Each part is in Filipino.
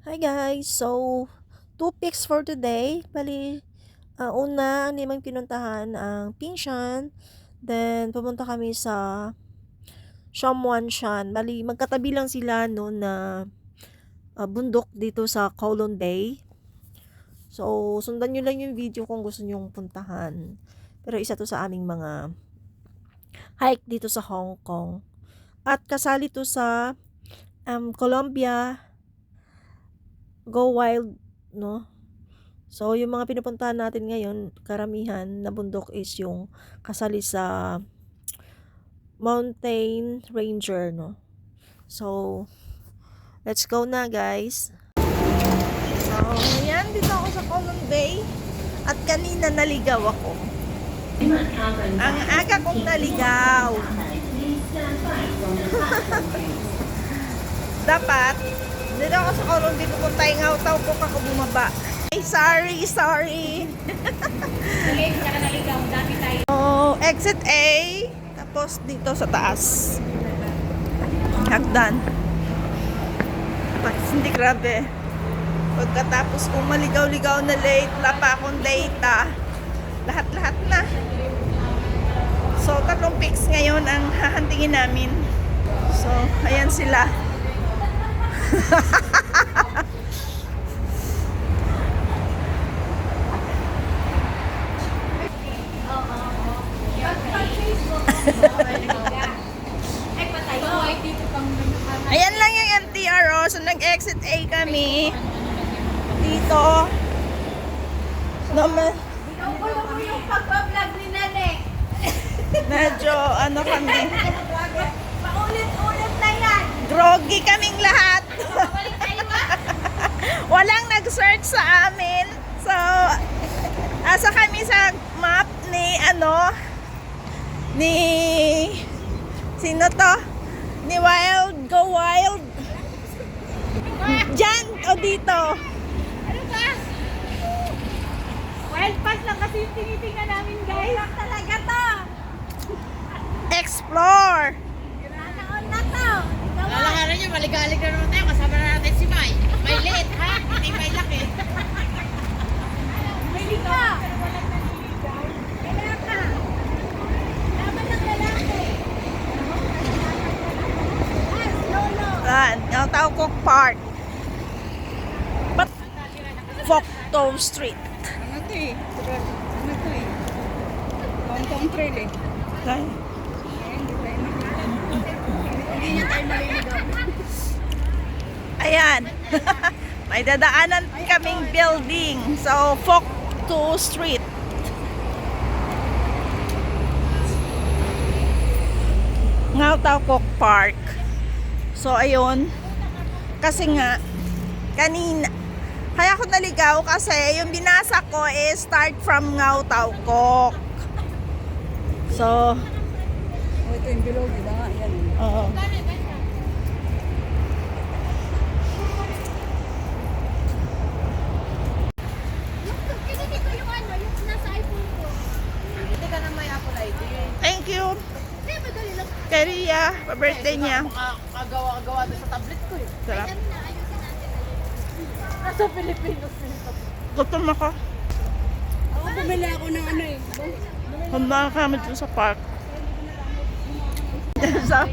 Hi guys! So, two picks for today. Bali, una, namang pinuntahan ang Pingshan. Then, pumunta kami sa Shan. Bali, magkatabi lang sila no na bundok dito sa Kowloon Bay. So, sundan nyo lang yung video kung gusto nyong puntahan. Pero isa to sa aming mga hike dito sa Hong Kong. At kasali to sa Colombia Go Wild, no? So, yung mga pinupuntahan natin ngayon, karamihan na bundok is yung kasali sa Mountain Ranger, no? So, let's go na, guys. So, yan, dito ako sa Kowloon Bay. At kanina naligaw ako. Ang aga kong naligaw. Dapat, dito ako sa Kowloon Bay, pupunta yung Ngau-Tau ko ako bumaba. Ay, sorry. Oh, exit A. Tapos dito sa taas. Hagdan. Hindi grabe. Pagkatapos kung maligaw-ligaw na late, wala pa akong data. Lahat-lahat na. So, 3 pics ngayon ang hahantingin namin. So, ayan sila. Ayan lang yung MTR, oh. So, nag-exit A kami. Dito. Yung pagpa-vlog ni Nene. Medyo, kami. Paulit-ulit na yan. Groggy kaming lahat. Balik tayo Walang nag-search sa amin. So, asa kami sa map ni, sino to? Ni Wild, Go Wild. Diyan o dito? Ano ba? Wild pass lang kasi yung tinitingnan namin, guys. Lang talaga to. Explore. Nanaon na to. Lalakaran niyo, maligalig na naman tayo. Kasama na natin si May. May liit, ha? Hindi may laki. May liga. Kailangan ka. Laban ng lalaki. Yes, lolo. Ngau-Tau Kok Park. But, Fok To Street. Ano to eh? Ano to eh? Hong Kong Trail eh. Okay. Hindi niya tayo maliligaw. Ayan. May dadaanan kaming building. So, Fok To Street. Ngau-Tau Kok Park. So, ayun. Kasi nga, kanina, kaya ako naligaw kasi yung binasa ko is start from Ngau-Tau Kok. So, Oh, ito yung below nila nga. Yan. oo. Kasi ko yung yung nasa iPhone ko. Hindi ka na may Apple ID. Thank you. Hindi, madali lang. Kay Ria, pa-birthday niya. Makagawa doon sa tablet ko eh. Sarap. Ayusin natin. Nasa Pilipinas nito. Gutom ako. Ako bumili ako ng ano eh. Humama kami dun sa park. Sa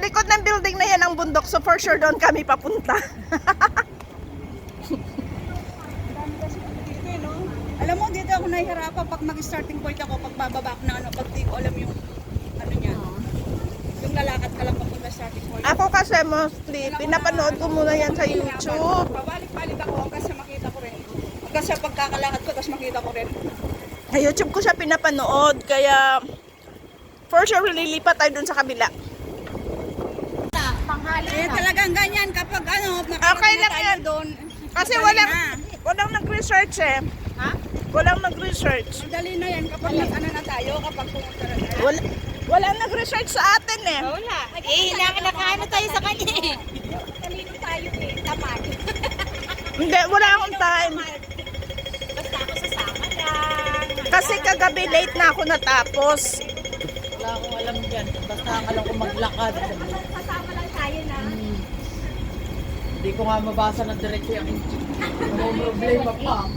likod ng building na yan ang bundok. So for sure doon kami papunta. Dito eh, no? Alam mo, dito ako nahihirapan pag mag-starting point ako, pag bababa ako na ano, pag di ko alam yung ano niya. Yung lalakad ka lang papunta starting point. Ako kasi mostly, pinapanood ko muna yan sa YouTube. Pabalik-balik ako hanggang sa makita ko rin. Hanggang sa pagkakalakad ko, tapos makita ko rin. Sa YouTube ko siya pinapanood. Kaya, for sure, lilipat tayo dun sa kabila. Eh talagang ganyan kapag ano, Okay nakarating lang na tayo yan. doon. Kasi madali walang nag-research eh. Ha? Walang nag-research. Madali na yan kapag ano na tayo, kapag pumunta na tayo. Walang nag-research sa atin eh. Wala. Eh, nakaano tayo sa kanya eh. Talino tayo eh, tamad. Hindi, wala akong time. Basta ako sasama lang. Kasi kagabi late na ako natapos. Wala akong alam dyan. Basta ang alam ko maglakad. Kasama lang tayo na. Hindi ko nga mabasa ng diretso yung inchi. Ano problema pa?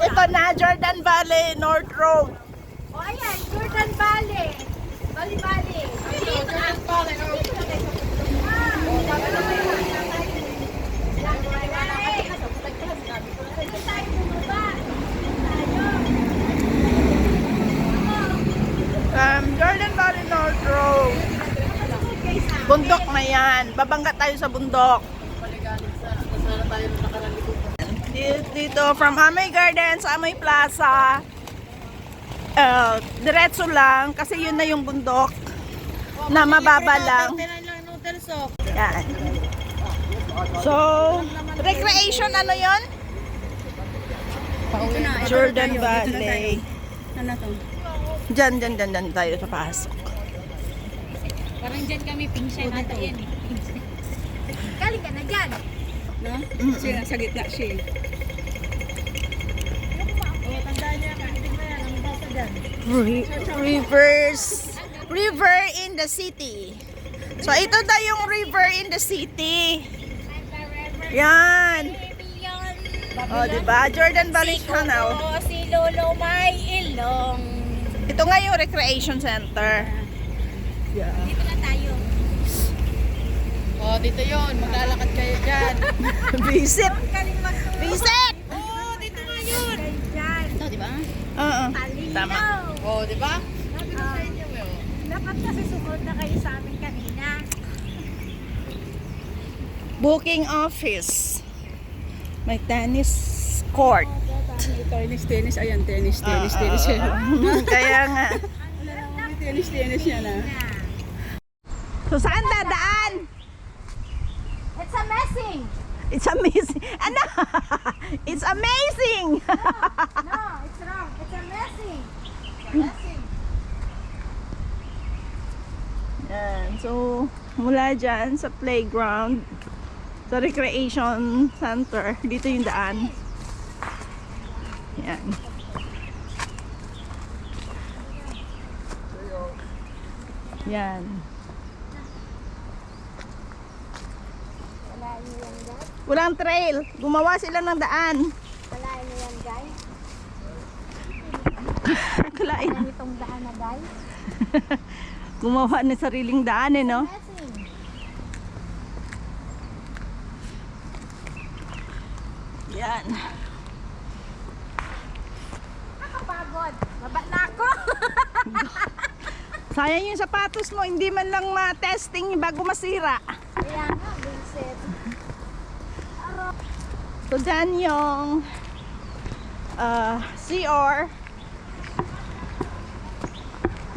Ito na, Jordan Valley, North Road. O ayan, Jordan Valley. Bali. Jordan Valley, North Road. Bundok na yan. Babangga tayo sa bundok. Sana tayo na nakaralikot. Dito, from Amay Gardens, Amay Plaza. Diretso lang, kasi yun na yung bundok na mababa lang. Yan. So, recreation ano yun? Jordan Valley. Ano to? Diyan tayo papasok. Parang dyan kami, pingsyan natin yan eh. Galing ka na dyan. No? Kasi nasa gitna siya eh. River in the city. So, ito daw yung river in the city. Yan. O, diba? Jordan Valley Canal. Si Lolo may ilong. Ito nga yung recreation center. Dito na tayo. Oh, dito yun. Maglalakad kayo dyan. Visit! Galing magtulog. Visit! Oo, dito na yun. Dyan. Ito, di ba? Oo. Talinaw. Tama. Oh, di ba? Sabi ko sa inyo, eh. Oh. Dapat kasi sumunod na kayo sa amin kanina. Booking office. May tennis court. Tennis. Ayan, tennis. Kaya nga. Tennis yan ah. So, saan dadaan? It's amazing. It's amazing. Ano? It's amazing. No, it's wrong. It's amazing. Yan. So, mula dyan sa playground, sa recreation center, dito yung daan. Yan. Yan. Walang trail. Gumawa sila ng daan. Kalain niyo yan, guys. Kalain. Itong daan na, guys. Gumawa ng sariling daan eh, no? Amazing. Yan. Nakapagod. Baba na ako. Sayang yung sapatos mo, hindi man lang ma-testing bago masira. Kaya nga, Vincent. So, dyan yung CR.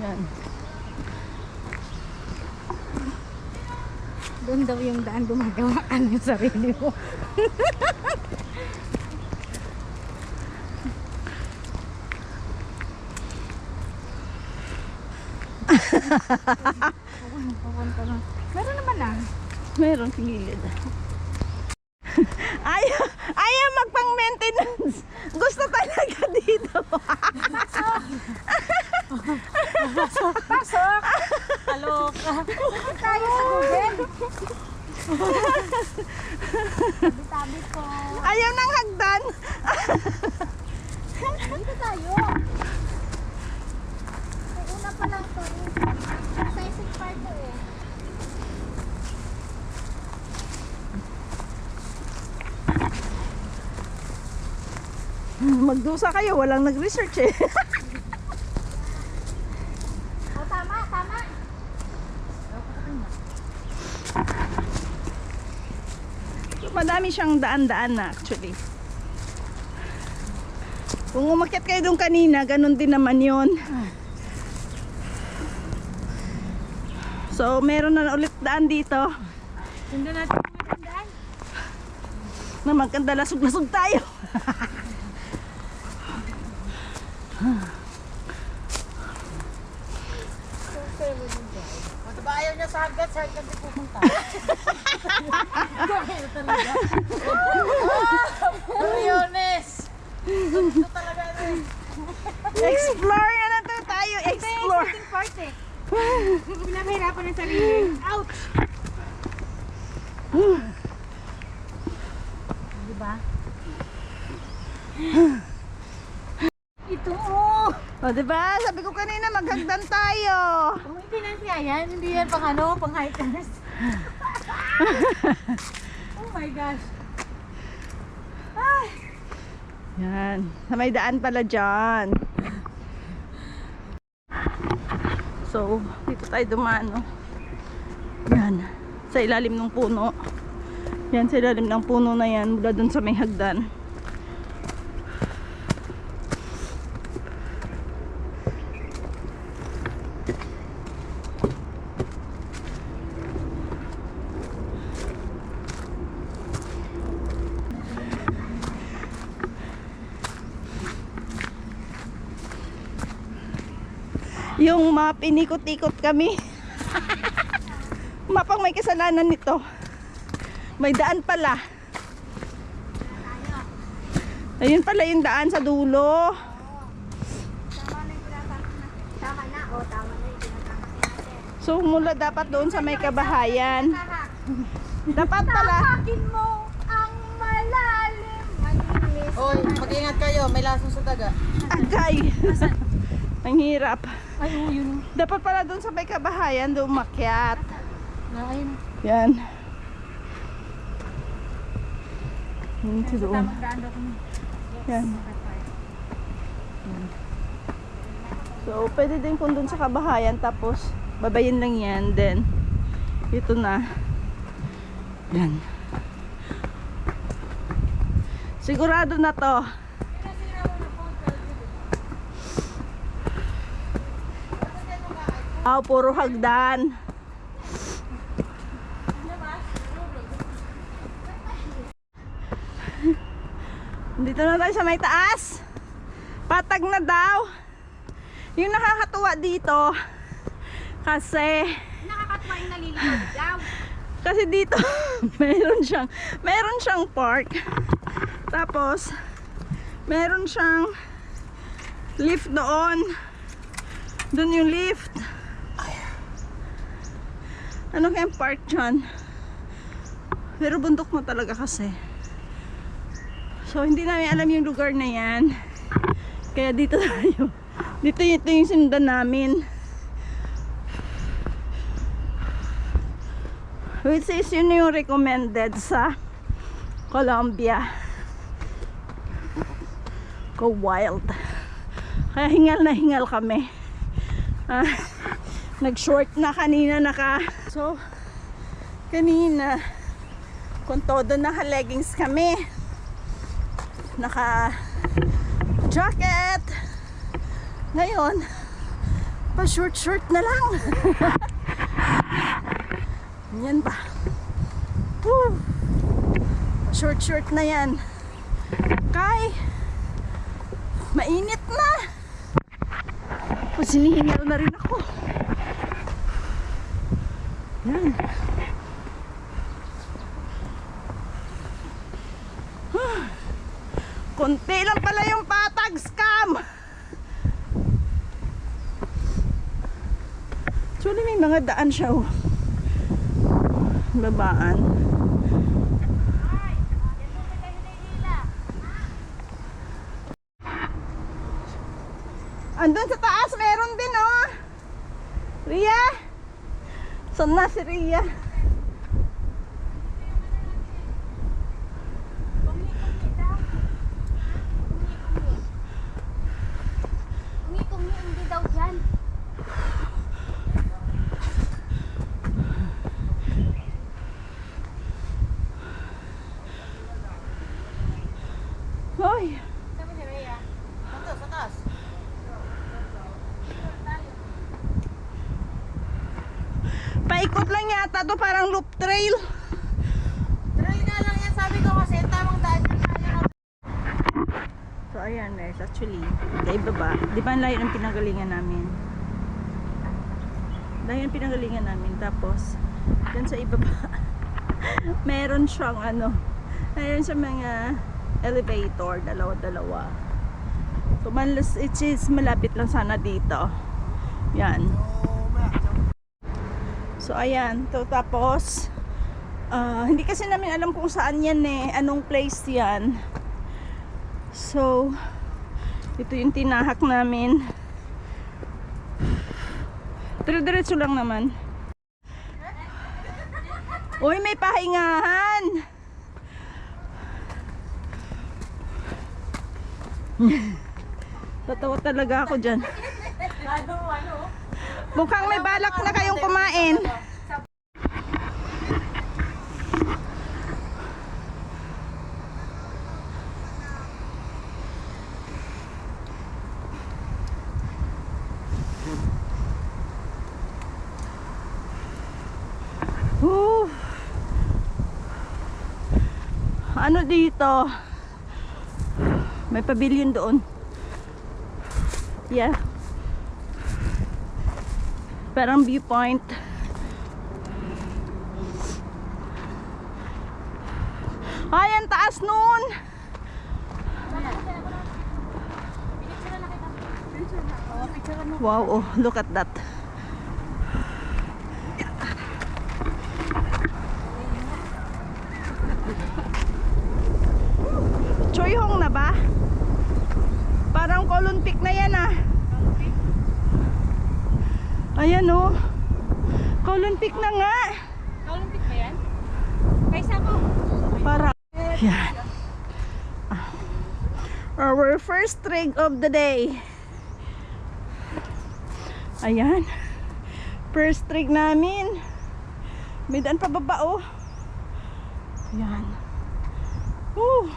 Yan. Doon daw yung daan gumagawa ka ng sarili mo. Meron naman ah. Meron sa gilid. Ayaw magpang-maintenance. Gusto talaga dito. Pasok! Kaloka. Tayo sa Google. Tabi-tabi ko. Ayaw ng hagdan. Dito tayo. May una pa lang to. Sizing part to eh. Magdusa kayo, walang nag-research eh. O tama, tama. Madami siyang daan-daan na actually. Kung umakyat kayo doon kanina, ganun din naman yon. So, meron na ulit daan dito. Sundan natin yung daan. Na magkanda lasog-lasog tayo. O, diba ayaw niya sa hagdan di pupunta. Milyones! Ito talaga rin. Explore na lang tayo. Explore. for... Starting part eh. Pinahirapan ng sarili. Ouch! Diba? Ito oh! O, diba? Sabi ko kanina, maghagdan tayo. Kung maintenance nga yan, hindi yan pang ano, pang hikers. Oh my gosh. Ay! Yan. Sa may daan pala dyan. So, dito tayo dumano. Yan. Sa ilalim ng puno. Yan, sa ilalim ng puno na yan. Mula dun sa may hagdan. Yung map, inikot-ikot kami. Mapang may kasalanan nito. May daan pala. Ayun pala yung daan sa dulo. Tama na, oh, tama na yung pinatama natin. So mula dapat doon sa may kabahayan. Dapat pala. Tahakin mo ang malalim. Malinis. Hoy, mag-ingat kayo. May lason sa daga. Agay. Ang hirap. Ay, oh, yun. Dapat pala doon sa may kabahayan doon umakyat. Ayun. Yan. Yun sa doon. Tamang daan daw kami. Yan. So, pwede din kung doon sa kabahayan tapos babayin lang yan. Then, ito na. Yan. Sigurado na to. Oh, puro hagdan. Dito na tayo sa may taas. Patag na daw. Yung nakakatuwa dito kasi Nakakatuwa yung nalilipad daw. kasi dito meron siyang park. Tapos meron siyang lift doon. Doon yung lift. Ano kayang park dyan? Pero bundok mo talaga kasi. So hindi namin alam yung lugar na yan. Kaya dito tayo. Ito yung sinundan namin. Which is yun yung recommended sa Colombia. Go wild. Kaya hingal na hingal kami. Nag-short na kanina So, kanina kung todo naka-leggings kami. Naka-jacket. Ngayon, pa-short na lang. Yan ba? Woo! Short na yan. Kay, mainit na. Sinihingal na rin ako. Yan. Konti lang pala yung patag scam. Actually may mga daan siya oh. Babaan. Andun sa taas meron din oh. Ria? Saan na si Ria? Kung hindi daw dyan. Hoy. Sabi ni Rhea. Ito, sa taas. Paikot lang yata to, parang loop trail. Trail nga lang yan, sabi ko kasi tamang daan yan tayo. So ayan guys, actually kay baba, di ba ang layo ng pinanggalingan namin? Layo ng pinanggalingan namin. Tapos dun sa ibaba meron siyang meron siyang mga elevator, dalawa-dalawa. So it is malapit lang sana dito. Yan. So, ayan. So, tapos, hindi kasi namin alam kung saan yan eh. Anong place yan. So, ito yung tinahak namin. Dire-diretso lang naman. Uy, may pahingahan! Tatawa talaga ako dyan. Mukhang may balak na kayong kumain. Whew. Ano dito? May pavilion doon. Yeah. Parang viewpoint. Ay, ang taas nun! Wow, oh, look at that. Choyhong na ba? Parang Colon Peak na yan ah. Ayan oh. Colon Peak na nga. Olympic ba yan? Kaysa ko. Para. Yan. Our first trig of the day. Ayan. First trig namin. May daan pa baba oh. Ayan. Woo.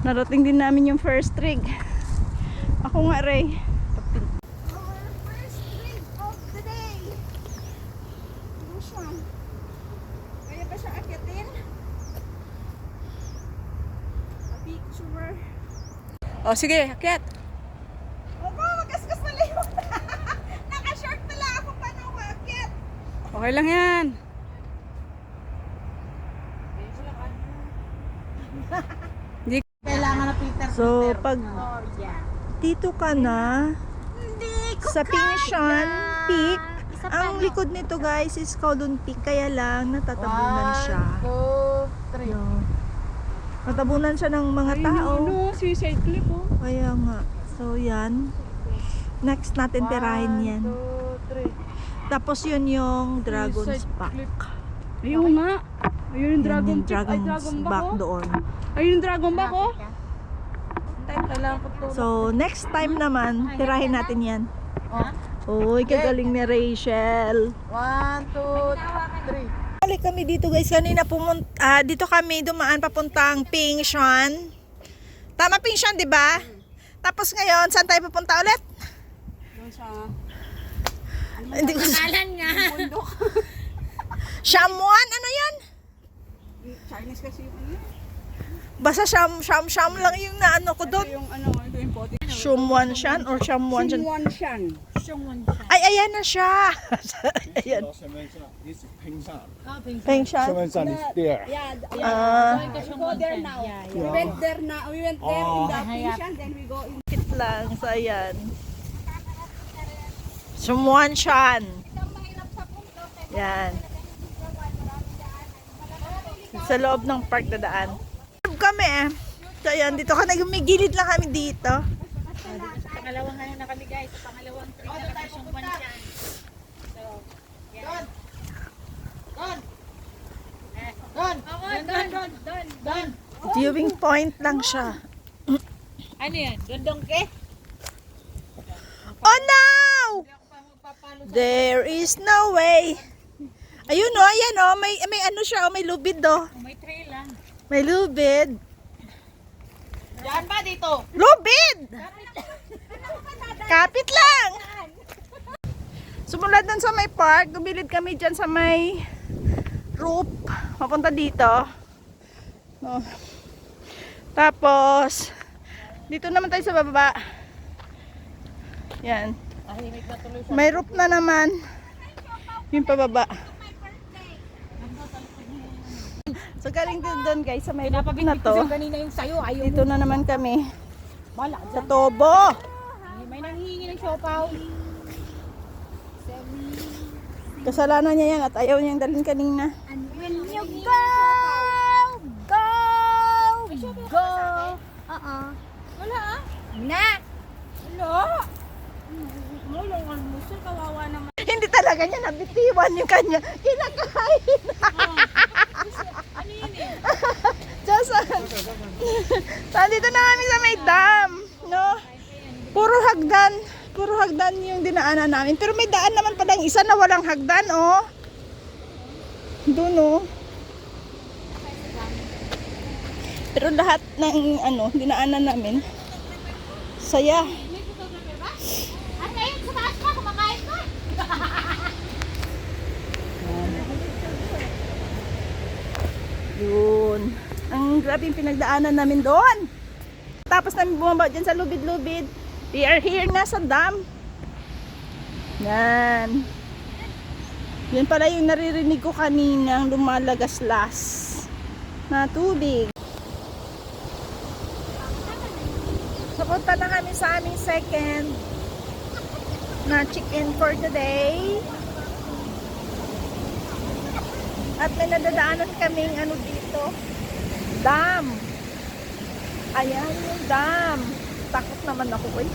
Narating din namin yung first trig. Ako nga, Ray. Our first trip of the day. Ano siya? Kaya ba siya akyatin? A picture. Oh, sige, akyat. Opo, magasgas na limot. Naka-short na lang ako paano ako akyat. Okay lang yan. Kailangan na Peter. So, pag dito ka na sa Pingshan Peak, ang likod nito guys is Colon Peak, kaya lang natatabunan siya. 1, 2, 3. No. Natabunan siya ng mga tao. Suicide clip oh. Kaya nga. So, yan. Next natin tirahin yan. 2, 3. Tapos yun yung Dragon's Back. Ayun nga. Ayun yung Yan dragon yung Dragon's Back doon. Ayun yung dragon back oh. Kailangan ko to. So, next time naman, tirahin natin yan. Oh. Uy, kagaling ni Rachel. 1, 2, 3. Balik kami dito guys, kanina dito kami dumaan papuntang Pingshan. Tama Pingshan, di ba? Tapos ngayon, saan tayo papunta ulit? Doon sa Hindi ko Kalan nga. Shamuan, ano yan? Chinese kasi yung ano. Basta sham lang yung naano ko doon. Yung ano, ito yung pote. Shumwan shan or shamuan shan. Sinuan siyan. Ay, ayan na siya. Ayan. This is Pingshan. Pingshan. Shengwen is there. Yeah, Ah, we go there now. We went there now. We went there in the Pingshan, then we go in. lang. So, ayan. Shumwan shan. Yan. Sa loob ng park na daan. Kami eh. So, ayan. Dito ka na gumigilid lang kami dito. Pangalawang ano na kami guys. Pangalawang trip na kami siyang Wanshan. So, yan. Don. Viewing point lang siya. Ano yan? Dondong ke? Oh no! There is no way. Ayun oh, ayan oh. May ano siya oh. May lubid oh. Oh, may trail lang. May lubid. Diyan ba dito? Lubid! Kapit lang! Sumunod dun sa may park, gumilid kami dyan sa may roof. Papunta dito. No. Tapos, dito naman tayo sa baba. Yan. May roof na naman. Yung pababa. So galing din doon guys sa may roof na to. Kanina yung sayo. Ayaw Dito na naman kami Bala. sa Tobo. May nanghihingi ng siopaw. Kasalanan niya yan at ayaw niyang dalhin kanina. Will you go? Go! Go! Wala ah. Na! Mulungan mo siya, kawawa naman. Hindi talaga niya nabitiwan yung kanya kinakain. Ano yun eh? Diyos, nandito na kami sa may dam, no? Puro hagdan yung dinaanan namin. Pero may daan naman palang isa na walang hagdan, oh. Doon, oh. Pero lahat ng dinaanan namin, saya. At ayun, sa taas ka, kumakain ka. Yun. Ang grabe yung pinagdaanan namin doon. Tapos namin bumaba dyan sa lubid-lubid. We are here na sa dam. Yan. Yan pala yung naririnig ko kaninang lumalagaslas na tubig. Napunta na kami sa aming second na chicken for today. At may nadadaanan kaming dito. Dam. Ayan yung dam. Takot naman ako eh.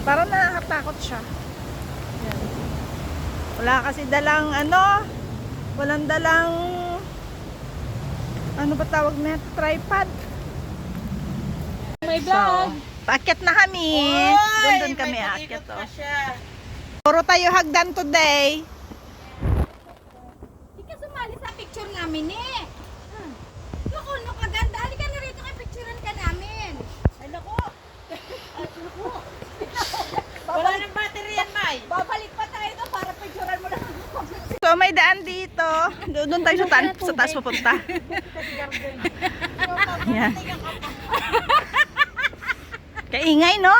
Parang nakakatakot siya. Ayan. Wala kasi dalang walang dalang ano ba tawag na? Tripod. May So, paakyat na kami. Doon kami aakyat oh. Puro tayo hagdan today. Hindi ka sumali sa picture namin eh. Naku, kaganda. Halika na rito kay picturean ka namin. Ay, naku. Wala nang battery yan, May. Babalik pa tayo doon para picturean mo lang. So may daan dito. Doon tayo sa taas papunta. Yan. Kaingay, no?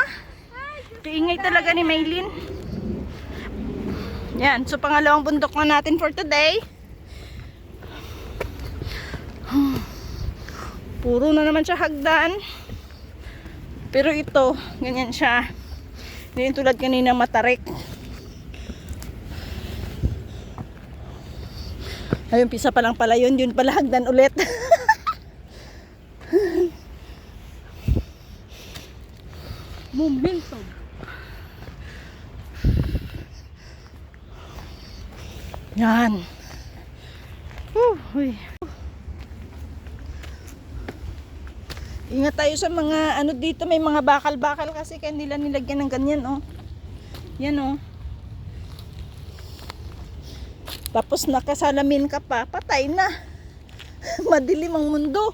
Kaingay talaga ni Maylin. Yan. So pangalawang bundok na natin for today. Puro na naman siya hagdan. Pero ito, ganyan siya. Hindi yung tulad kanina matarik. Ayun, pisa pa lang pala yun. Yun pala hagdan ulit. Momentum. Yan. Uy. Ingat tayo sa mga dito, may mga bakal-bakal kasi kaya nila nilagyan ng ganyan, oh. Yan, oh. Tapos nakasalamin ka pa, patay na. Madilim ang mundo.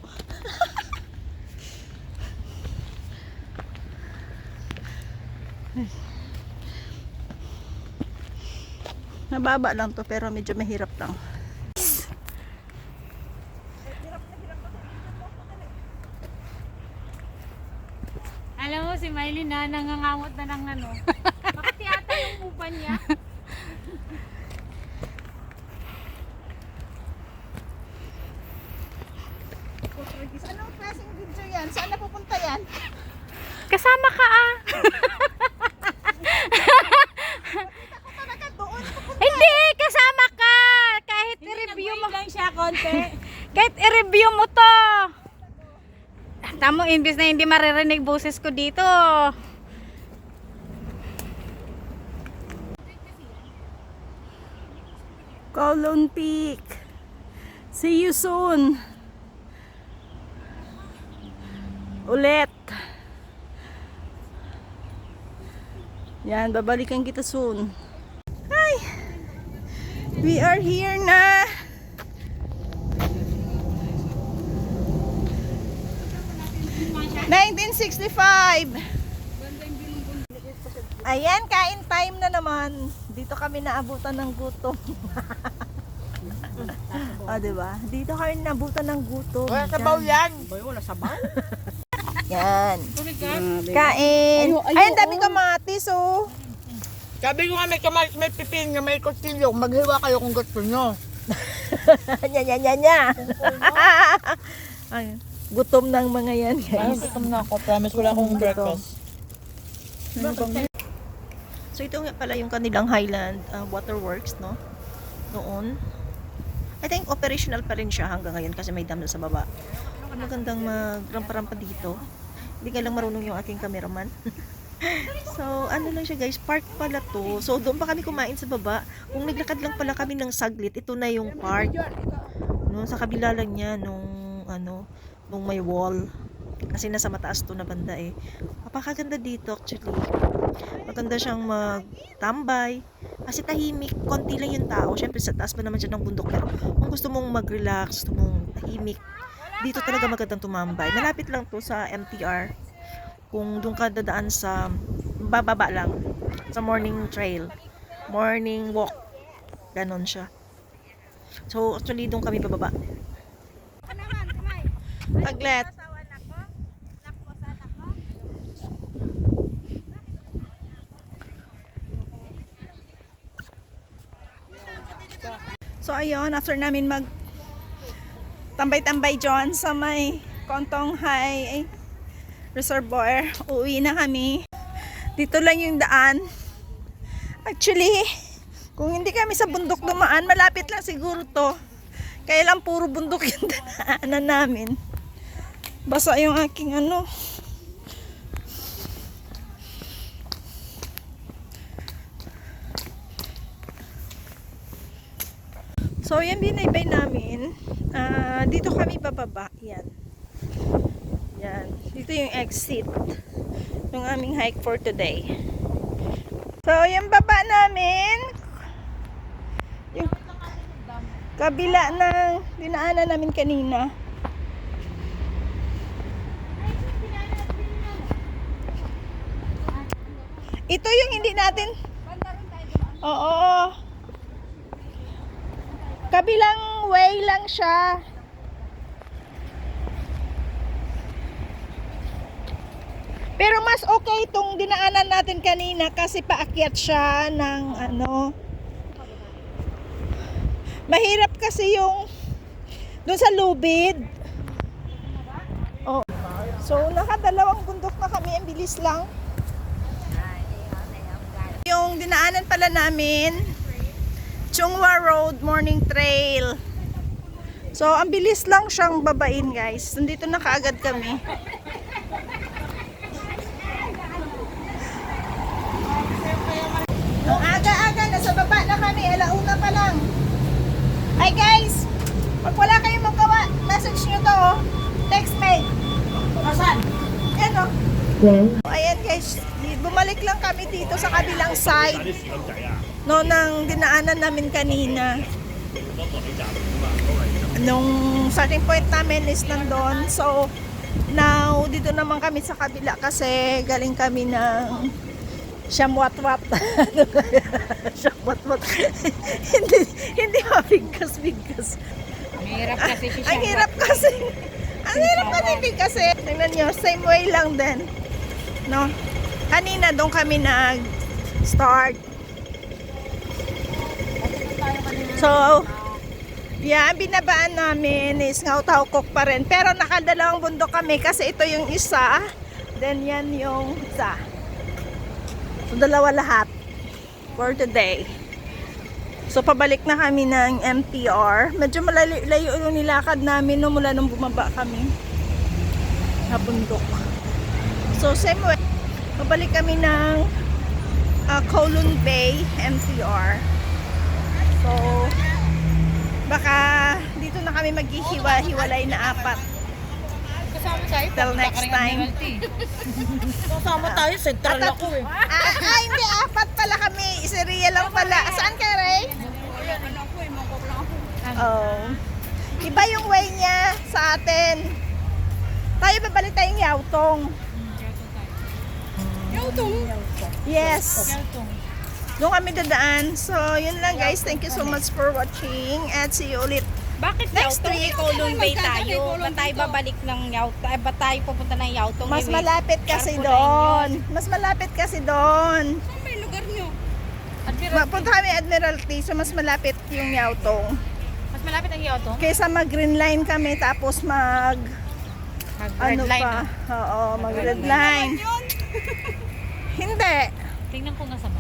Nababa lang to pero medyo mahirap lang. Alam mo, si Miley na nangangamot na ng Bakit yata yung upan niya? Anong klaseng video yan? Saan napupunta yan? Kasama ka ah! Hindi! Kasama ka! Kahit i-review mo. lang siya konti. Kahit i-review mo to. Tamo, imbis na hindi maririnig boses ko dito. Kowloon Peak. See you soon. Ulit. Yan, babalikan kita soon. Hi! We are here na. $1965. Ayan, kain time na naman. Dito kami naabutan ng gutom. Diba? Dito kami naabutan ng gutom. Wala sabaw yan. Boy, wala sabaw. Yan. Kain. Ay, ang dami kamatis, oh. Sabi ko nga may kamatis, may pipin, may kutsilyo. Maghiwa kayo kung gusto nyo. Nya. Ay, gutom ng mga yan, guys. Gutom na ako. Promise wala akong breakfast. So ito nga pala yung kanilang Highland Waterworks, no? Noon. I think operational pa rin siya hanggang ngayon kasi may dam na sa baba. Magandang magrampa-rampa dito. Hindi ka lang marunong yung aking cameraman. So, ano lang siya guys, park pala to. So, doon pa kami kumain sa baba. Kung naglakad lang pala kami ng saglit, ito na yung park. No, sa kabila lang niya nung may wall. Kasi nasa mataas to na banda eh. Napakaganda dito actually. Maganda siyang magtambay. Kasi tahimik, konti lang yung tao. Syempre sa taas pa naman siya ng bundok. Pero kung gusto mong mag-relax, gusto mong tahimik, dito talaga magandang tumambay. Malapit lang to sa MTR. Kung doon ka dadaan sa bababa lang. Sa morning trail. Morning walk. Ganon siya. So actually doon kami bababa. Taglet. So ayun, after namin mag tambay-tambay dyan sa may Kontong High Reservoir, uuwi na kami. Dito lang yung daan. Actually, kung hindi kami sa bundok dumaan, malapit lang siguro to. Kaya lang puro bundok yung daanan namin. Basa yung aking ano. So, yan binaybay namin. Dito kami bababa. Yan. Yan. Dito yung exit ng aming hike for today. So, yung baba namin, yung kabila ng dinaanan namin kanina. Ito yung hindi natin. Oo. Kabilang way lang siya. Pero mas okay itong dinaanan natin kanina kasi paakyat siya ng ano. Mahirap kasi yung doon sa lubid. Oh. So nakadalawang bundok na kami, ang bilis lang. Yung dinaanan pala namin, Chunghwa Road Morning Trail. So, ang bilis lang siyang babain, guys. Nandito na kaagad kami. Ang aga-aga, nasa baba na kami. Alauna pa lang. Hi, guys! Pag wala kayong magawa, message nyo to, oh. Text me. Asan? Yan, oh. Ayan, guys. Bumalik lang kami dito sa kabilang side. No, nang dinaanan namin kanina. Nung starting point namin is nandun. So, now, dito naman kami sa kabila kasi galing kami ng Siyamwat-wat. Siyamwat-wat. hindi mabigkas-bigkas. Mahirap kasi si Ang hirap kasi. Ang hirap matindi kasi. Tingnan nyo, same way lang din. No? Kanina doon kami nag-start. So, yeah, binabaan namin is Ngau-Tau-Kok pa rin. Pero nakadalawang bundok kami kasi ito yung isa. Then yan yung isa. So, dalawa lahat for today. So, pabalik na kami ng MTR. Medyo malayo yung nilakad namin no, mula nung bumaba kami sa bundok. So, same way. Pabalik kami ng Kowloon Bay MTR. So, baka dito na kami maghihiwa-hiwalay na apat. Kasama tayo. Till next time. Kasama tayo. Central ako eh. Hindi, apat pala kami. Isiriya lang pala. Saan ka, Ray? Oh. Iba yung way niya sa atin. Tayo babalik tayong Yautong. Yautong? Yes. Doon kami dadaan. So, yun lang guys. Thank you so much for watching. And see you ulit Bakit next Yautong? week. Kowloon Bay tayo. Ba't tayo babalik ng Yautong? Ba't tayo pupunta ng Yautong? Mas Eh, malapit kasi Carpo line doon. Mas malapit kasi doon. Saan ba yung lugar nyo? Punta kami Admiralty. So, mas malapit yung Yautong. Mas malapit ang Yautong? Kaysa mag-green line kami tapos mag... Mag-red ano line. pa? No? Oo, mag-red line. Hindi. Tingnan ko nga sa map.